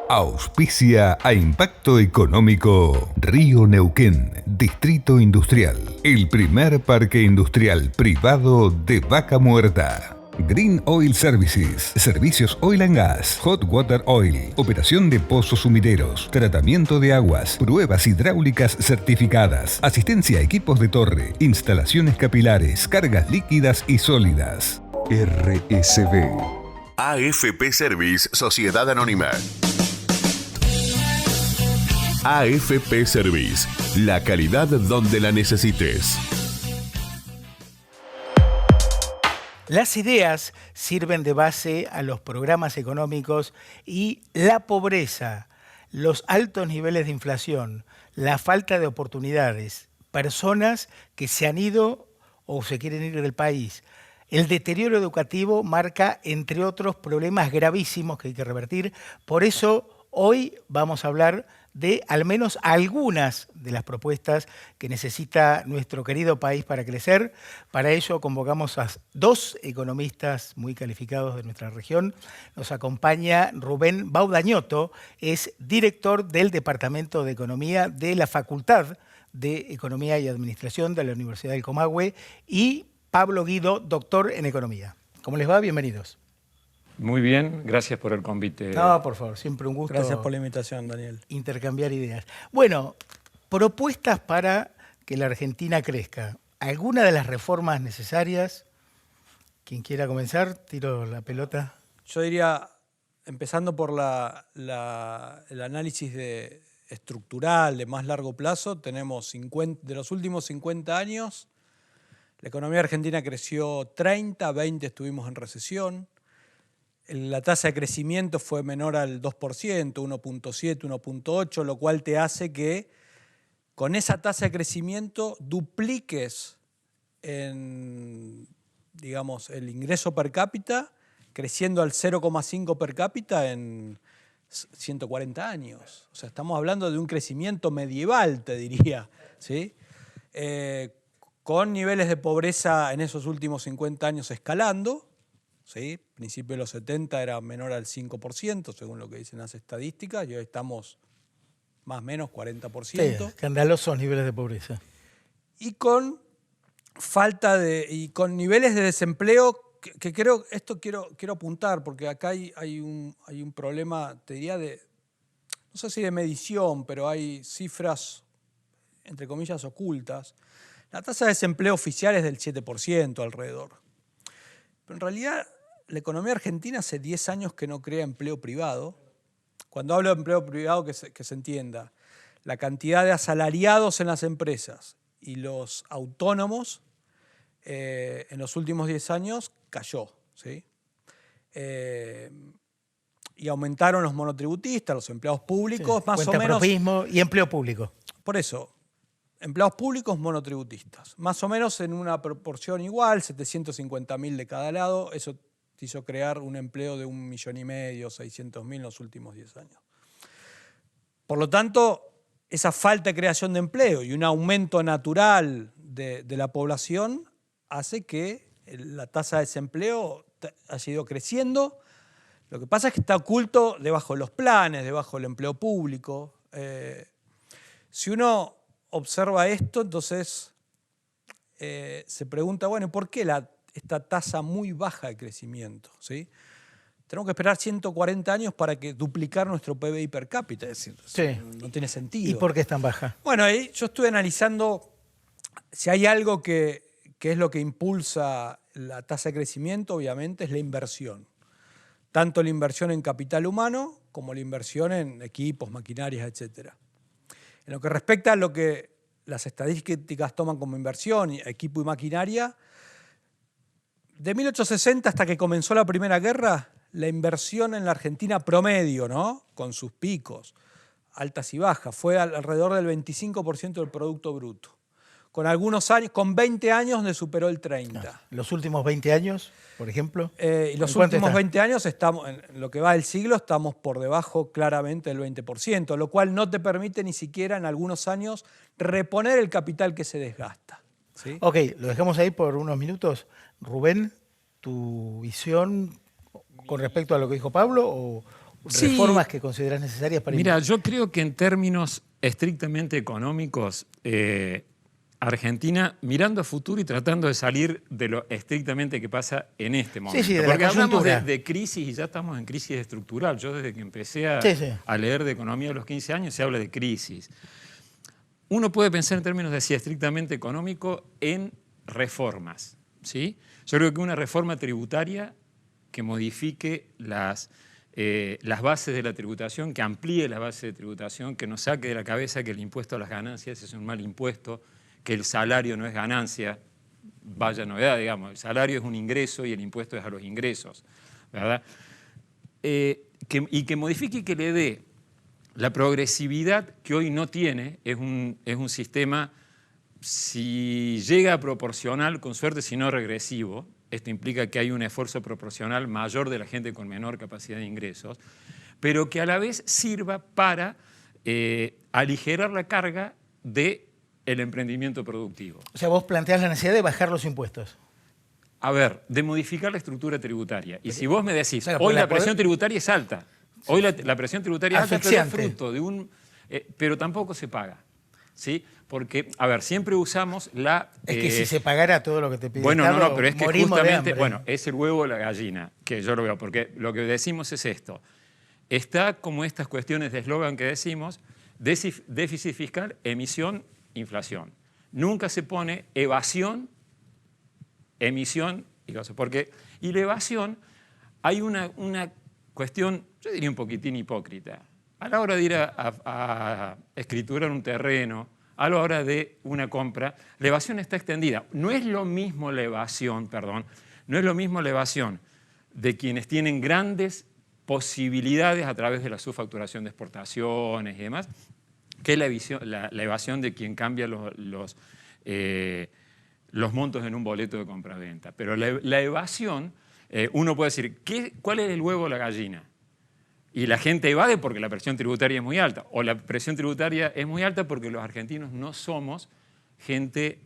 Auspicia a Impacto Económico Río Neuquén, Distrito Industrial, el primer parque industrial privado de Vaca Muerta. Green Oil Services, servicios oil and gas, hot water oil, operación de pozos sumideros, tratamiento de aguas, pruebas hidráulicas certificadas, asistencia a equipos de torre, instalaciones capilares, cargas líquidas y sólidas. RSB. AFP Service, Sociedad Anónima. AFP Service, la calidad donde la necesites. Las ideas sirven de base a los programas económicos y la pobreza, los altos niveles de inflación, la falta de oportunidades, personas que se han ido o se quieren ir del país, el deterioro educativo marca, entre otros, problemas gravísimos que hay que revertir. Por eso, hoy vamos a hablar de al menos algunas de las propuestas que necesita nuestro querido país para crecer. Para ello convocamos a dos economistas muy calificados de nuestra región. Nos acompaña Rubén Baudañotto, es director del Departamento de Economía de la Facultad de Economía y Administración de la Universidad del Comahue, y Pablo Guido, doctor en Economía. ¿Cómo les va? Bienvenidos. Muy bien, gracias por el convite. No, por favor, siempre un gusto. Gracias por la invitación, Daniel. Intercambiar ideas. Bueno, propuestas para que la Argentina crezca. ¿Alguna de las reformas necesarias? Quien quiera comenzar, tiro la pelota. Yo diría, empezando por el análisis estructural de más largo plazo, tenemos de los últimos 50 años, la economía argentina creció 30, 20 estuvimos en recesión. La tasa de crecimiento fue menor al 2%, 1.7, 1.8, lo cual te hace que con esa tasa de crecimiento dupliques digamos, el ingreso per cápita, creciendo al 0,5 per cápita en 140 años. O sea, estamos hablando de un crecimiento medieval, te diría, ¿sí? Con niveles de pobreza en esos últimos 50 años escalando. ¿Sí? A principios de los 70 era menor al 5%, según lo que dicen las estadísticas, y hoy estamos más o menos 40%. Sí, escandalosos niveles de pobreza. Y con con niveles de desempleo que creo, quiero apuntar, porque acá hay un problema, te diría, no sé si de medición, pero hay cifras, entre comillas, ocultas. La tasa de desempleo oficial es del 7% alrededor. Pero en realidad, la economía argentina hace 10 años que no crea empleo privado. Cuando hablo de empleo privado, que se entienda, la cantidad de asalariados en las empresas y los autónomos en los últimos 10 años cayó, ¿sí? Y aumentaron los monotributistas, los empleados públicos, sí, más o menos. Y empleo público. Por eso, empleados públicos monotributistas, más o menos en una proporción igual, 750.000 de cada lado. Eso hizo crear un empleo de 1,5 millones, 600.000 en los últimos 10 años. Por lo tanto, esa falta de creación de empleo y un aumento natural de la población hace que la tasa de desempleo haya ido creciendo. Lo que pasa es que está oculto debajo de los planes, debajo del empleo público. Si uno observa esto, entonces se pregunta, bueno, ¿por qué esta tasa muy baja de crecimiento? ¿Sí? Tenemos que esperar 140 años para duplicar nuestro PBI per cápita, es decir, sí. No tiene sentido. ¿Y por qué es tan baja? Bueno, ahí yo estuve analizando si hay algo que es lo que impulsa la tasa de crecimiento, obviamente, es la inversión. Tanto la inversión en capital humano como la inversión en equipos, maquinarias, etc. En lo que respecta a lo que las estadísticas toman como inversión, equipo y maquinaria, de 1860 hasta que comenzó la Primera Guerra, la inversión en la Argentina promedio, ¿no?, con sus picos, altas y bajas, fue alrededor del 25% del Producto Bruto. Con algunos años, con 20 años le superó el 30%. ¿Los últimos 20 años, por ejemplo? Y los últimos 20 años, estamos, en lo que va del siglo, estamos por debajo claramente del 20%, lo cual no te permite ni siquiera en algunos años reponer el capital que se desgasta. ¿Sí? Ok, lo dejamos ahí por unos minutos. Rubén, ¿tu visión con respecto a lo que dijo Pablo o reformas que considerás necesarias para... Mira, yo creo que en términos estrictamente económicos, Argentina, mirando a futuro y tratando de salir de lo estrictamente que pasa en este momento. Sí, de porque la hablamos coyuntura. de crisis y ya estamos en crisis estructural. Yo desde que empecé a leer de economía a los 15 años se habla de crisis. Uno puede pensar en términos de si estrictamente económico en reformas, ¿sí? Yo creo que una reforma tributaria que modifique las bases de la tributación, que amplíe las bases de tributación, que nos saque de la cabeza que el impuesto a las ganancias es un mal impuesto, que el salario no es ganancia, vaya novedad, digamos, el salario es un ingreso y el impuesto es a los ingresos, ¿verdad? Y que modifique y que le dé la progresividad que hoy no tiene, es un sistema, si llega a proporcional, con suerte, si no regresivo. Esto implica que hay un esfuerzo proporcional mayor de la gente con menor capacidad de ingresos, pero que a la vez sirva para aligerar la carga del emprendimiento productivo. O sea, vos planteás la necesidad de bajar los impuestos. A ver, de modificar la estructura tributaria. Y si vos me decís, claro, hoy la presión tributaria es alta, hoy la presión tributaria es alta, pero es fruto de un... pero tampoco se paga, ¿sí? Porque, a ver, siempre usamos la... Es que si se pagara todo lo que te pide bueno, el Estado, pero es que morimos justamente, de hambre. bueno, es el huevo o la gallina, que yo lo veo, porque lo que decimos es esto. Está como estas cuestiones de eslogan que decimos, déficit fiscal, emisión, inflación. Nunca se pone evasión, emisión y cosas. Porque, y la evasión, hay una cuestión, yo diría un poquitín hipócrita. A la hora de ir a escriturar un terreno, a la hora de una compra, la evasión está extendida. No es lo mismo la evasión, no es lo mismo la evasión de quienes tienen grandes posibilidades a través de la subfacturación de exportaciones y demás, que la evasión de quien cambia los montos en un boleto de compra-venta. Pero la evasión, uno puede decir, ¿cuál es el huevo o la gallina? Y la gente evade porque la presión tributaria es muy alta. O la presión tributaria es muy alta porque los argentinos no somos gente,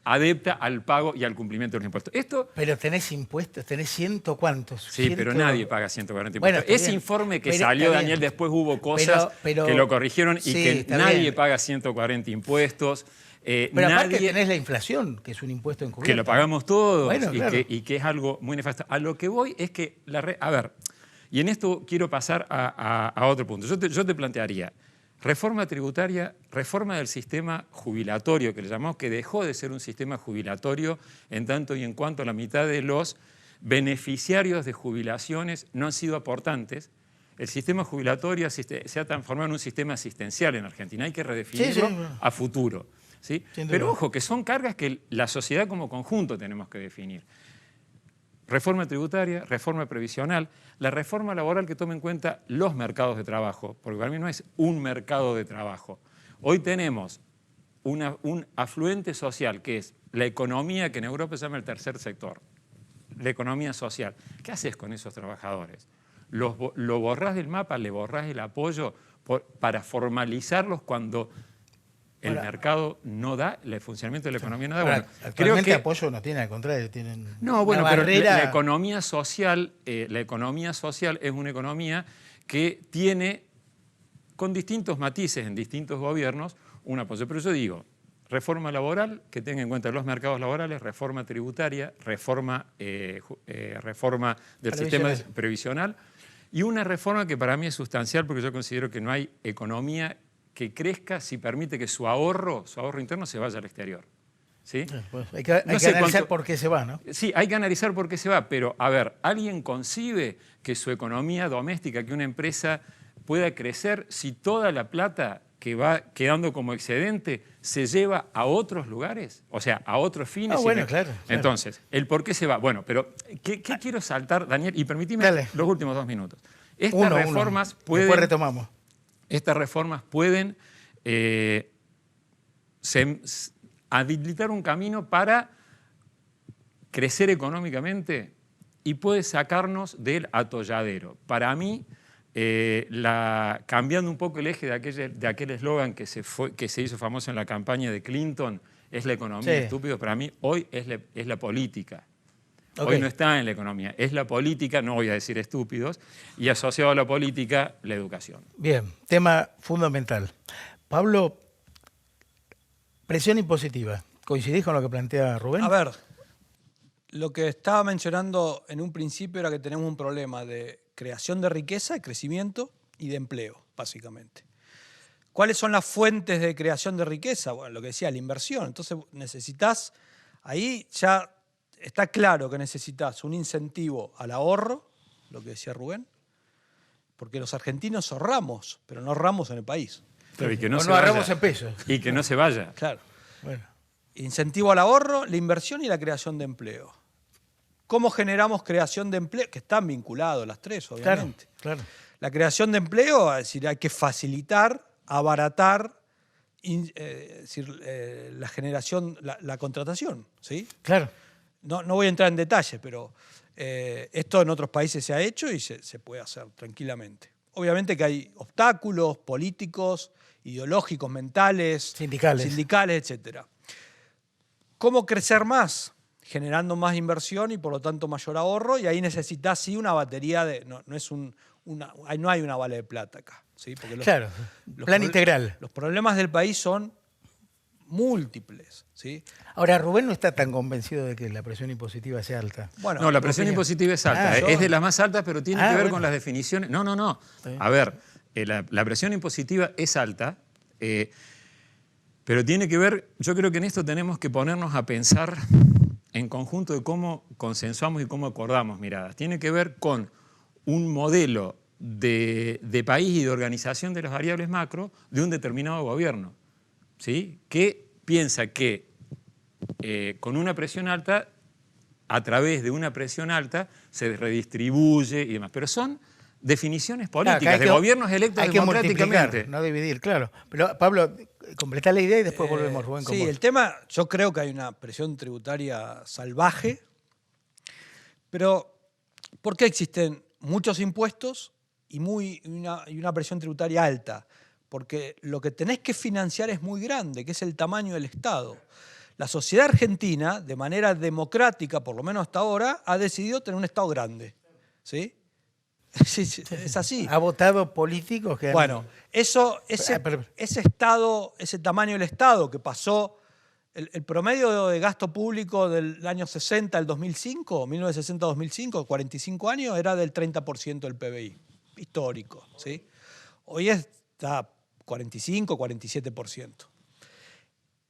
adepta al pago y al cumplimiento de los impuestos. Pero tenés impuestos, tenés ciento cuántos. Sí, pero nadie paga 140 Bueno, impuestos. Ese informe que salió, Daniel, después hubo cosas que lo corrigieron y que nadie paga 140 impuestos. Pero aparte tenés la inflación, que es un impuesto encubierto. Que lo pagamos todos, bueno, claro. y que es algo muy nefasto. A lo que voy es que, a ver, y en esto quiero pasar a otro punto. Yo te plantearía reforma tributaria, reforma del sistema jubilatorio, que le llamamos, que dejó de ser un sistema jubilatorio en tanto y en cuanto la mitad de los beneficiarios de jubilaciones no han sido aportantes. El sistema jubilatorio se ha transformado en un sistema asistencial en Argentina. Hay que redefinirlo a futuro. ¿Sí? Pero ojo, que son cargas que la sociedad como conjunto tenemos que definir. Reforma tributaria, reforma previsional, la reforma laboral que tome en cuenta los mercados de trabajo, porque para mí no es un mercado de trabajo. Hoy tenemos un afluente social que es la economía que en Europa se llama el tercer sector, la economía social. ¿Qué haces con esos trabajadores? ¿Lo borrás del mapa, le borrás el apoyo para formalizarlos cuando el mercado no da, el funcionamiento de la economía no da? Bueno, actualmente creo que apoyo no tiene, al contrario, tienen pero barrera. la economía social es una economía que tiene, con distintos matices en distintos gobiernos, un apoyo. Pero yo digo, reforma laboral, que tenga en cuenta los mercados laborales, reforma tributaria, reforma del sistema previsional, y una reforma que para mí es sustancial porque yo considero que no hay economía que crezca si permite que su ahorro interno se vaya al exterior. ¿Sí? Pues hay que analizar por qué se va, ¿no? Sí, hay que analizar por qué se va, pero a ver, ¿alguien concibe que su economía doméstica, que una empresa pueda crecer si toda la plata que va quedando como excedente se lleva a otros lugares? O sea, a otros fines. Claro. Entonces, ¿el por qué se va? Bueno, pero ¿qué quiero saltar, Daniel? Y permíteme los últimos 2 minutos. Estas reformas pueden... Después retomamos. Estas reformas pueden habilitar un camino para crecer económicamente y puede sacarnos del atolladero. Para mí, cambiando un poco el eje de aquel eslogan que se hizo famoso en la campaña de Clinton, es la economía estúpido, para mí hoy es la política. Hoy no está en la economía. Es la política, no voy a decir estúpidos, y asociado a la política, la educación. Bien, tema fundamental. Pablo, presión impositiva. ¿Coincidís con lo que plantea Rubén? A ver, lo que estaba mencionando en un principio era que tenemos un problema de creación de riqueza, de crecimiento y de empleo, básicamente. ¿Cuáles son las fuentes de creación de riqueza? Bueno, lo que decía, la inversión. Entonces necesitas, ahí ya está claro que necesitas un incentivo al ahorro, lo que decía Rubén, porque los argentinos ahorramos, pero no ahorramos en el país. Pero y que no o se no vaya. ahorramos en pesos. Y que no se vaya. Claro. Bueno, Incentivo al ahorro, la inversión y la creación de empleo. ¿Cómo generamos creación de empleo? Que están vinculados las tres, obviamente. claro. La creación de empleo, es decir, hay que facilitar, abaratar la generación, la contratación, ¿sí? Claro. No voy a entrar en detalle, pero esto en otros países se ha hecho y se puede hacer tranquilamente. Obviamente que hay obstáculos políticos, ideológicos, mentales, sindicales, etc. ¿Cómo crecer más? Generando más inversión y por lo tanto mayor ahorro, y ahí necesitas sí una batería de... No hay una bala de plata acá. ¿Sí? Porque Plan integral. Los problemas del país son múltiples. ¿Sí? Ahora, Rubén no está tan convencido de que la presión impositiva sea alta. Bueno, No, la presión impositiva es alta. Es de las más altas, pero tiene que ver con las definiciones. No. A ver, la presión impositiva es alta, pero tiene que ver, yo creo que en esto tenemos que ponernos a pensar en conjunto de cómo consensuamos y cómo acordamos miradas. Tiene que ver con un modelo de país y de organización de las variables macro de un determinado gobierno, ¿sí? Que piensa que con una presión alta, a través de una presión alta, se redistribuye y demás. Pero son definiciones políticas de gobiernos electos democráticamente. No dividir, claro. Pero, Pablo, completá la idea y después volvemos, Rubén, con Sí, vos. el tema, yo creo que hay una presión tributaria salvaje, pero ¿por qué existen muchos impuestos y una presión tributaria alta? Porque lo que tenés que financiar es muy grande, que es el tamaño del Estado. La sociedad argentina, de manera democrática, por lo menos hasta ahora, ha decidido tener un Estado grande. ¿Sí? Sí, es así. ¿Ha votado políticos que han... Bueno, ese Estado, ese tamaño del Estado que pasó, el promedio de gasto público del año 60 al 2005, 1960-2005, 45 años, era del 30% del PBI, histórico. ¿Sí? Hoy está 45, 47%.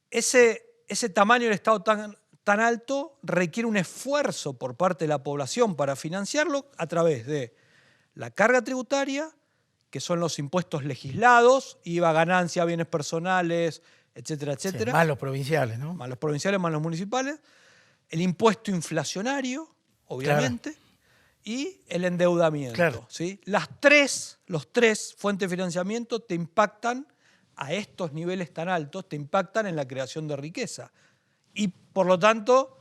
Ese tamaño del Estado tan alto requiere un esfuerzo por parte de la población para financiarlo a través de la carga tributaria, que son los impuestos legislados, IVA, ganancia, bienes personales, etcétera, etcétera. Sí, más los provinciales, ¿no? Más los provinciales, más los municipales. El impuesto inflacionario, obviamente, claro. Y el endeudamiento. Claro. ¿Sí? Los tres fuentes de financiamiento te impactan a estos niveles tan altos, te impactan en la creación de riqueza. Y, por lo tanto,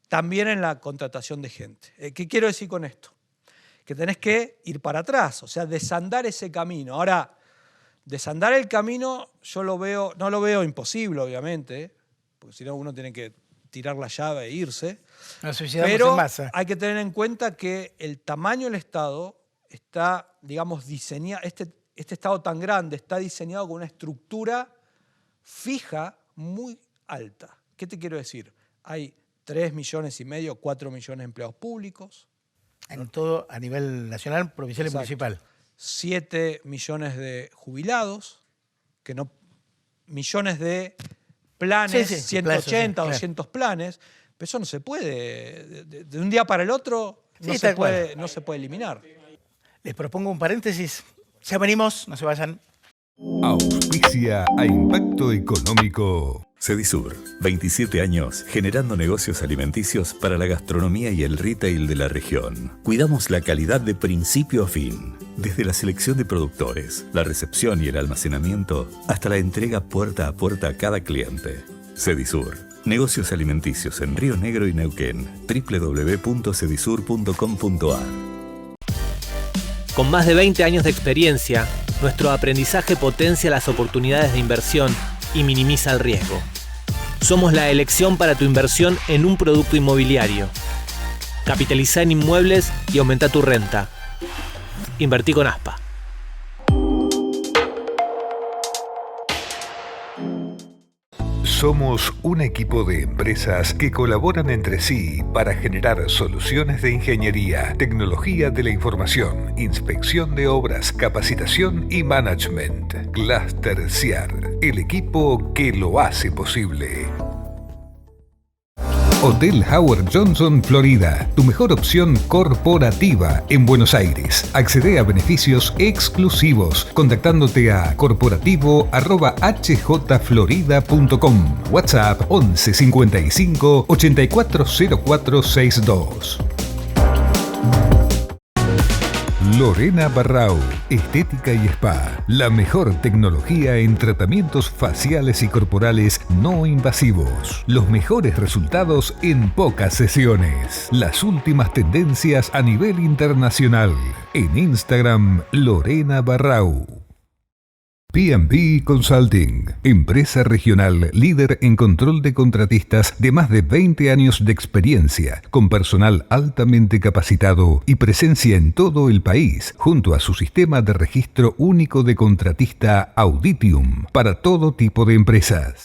también en la contratación de gente. ¿Qué quiero decir con esto? Que tenés que ir para atrás, o sea, desandar ese camino. Ahora, desandar el camino yo no lo veo imposible, obviamente, porque si no uno tiene que tirar la llave e irse. Pero en masa. Hay que tener en cuenta que el tamaño del Estado está, digamos, diseñado, este Estado tan grande está diseñado con una estructura fija muy alta. ¿Qué te quiero decir? Hay 3,5 millones, 4 millones de empleados públicos. En todo, a nivel nacional, provincial y municipal. 7 millones de jubilados, millones de planes, 180, 200 planes. Pero eso no se puede, de un día para el otro, no se puede eliminar. Les propongo un paréntesis. Ya venimos, no se vayan. Auspicia a Impacto Económico. Cedisur, 27 años generando negocios alimenticios para la gastronomía y el retail de la región. Cuidamos la calidad de principio a fin, desde la selección de productores, la recepción y el almacenamiento, hasta la entrega puerta a puerta a cada cliente. Cedisur, negocios alimenticios en Río Negro y Neuquén. www.cedisur.com.ar. Con más de 20 años de experiencia, nuestro aprendizaje potencia las oportunidades de inversión y minimiza el riesgo. Somos la elección para tu inversión en un producto inmobiliario. Capitalizá en inmuebles y aumenta tu renta. Invertí con Aspa. Somos un equipo de empresas que colaboran entre sí para generar soluciones de ingeniería, tecnología de la información, inspección de obras, capacitación y management. Cluster CIAR, el equipo que lo hace posible. Hotel Howard Johnson, Florida, tu mejor opción corporativa en Buenos Aires. Accede a beneficios exclusivos contactándote a corporativo@hjflorida.com. WhatsApp 11 55 840462. Lorena Barrau, Estética y Spa. La mejor tecnología en tratamientos faciales y corporales no invasivos. Los mejores resultados en pocas sesiones. Las últimas tendencias a nivel internacional. En Instagram, Lorena Barrau. P&B Consulting, empresa regional líder en control de contratistas de más de 20 años de experiencia, con personal altamente capacitado y presencia en todo el país, junto a su sistema de registro único de contratista Auditium para todo tipo de empresas.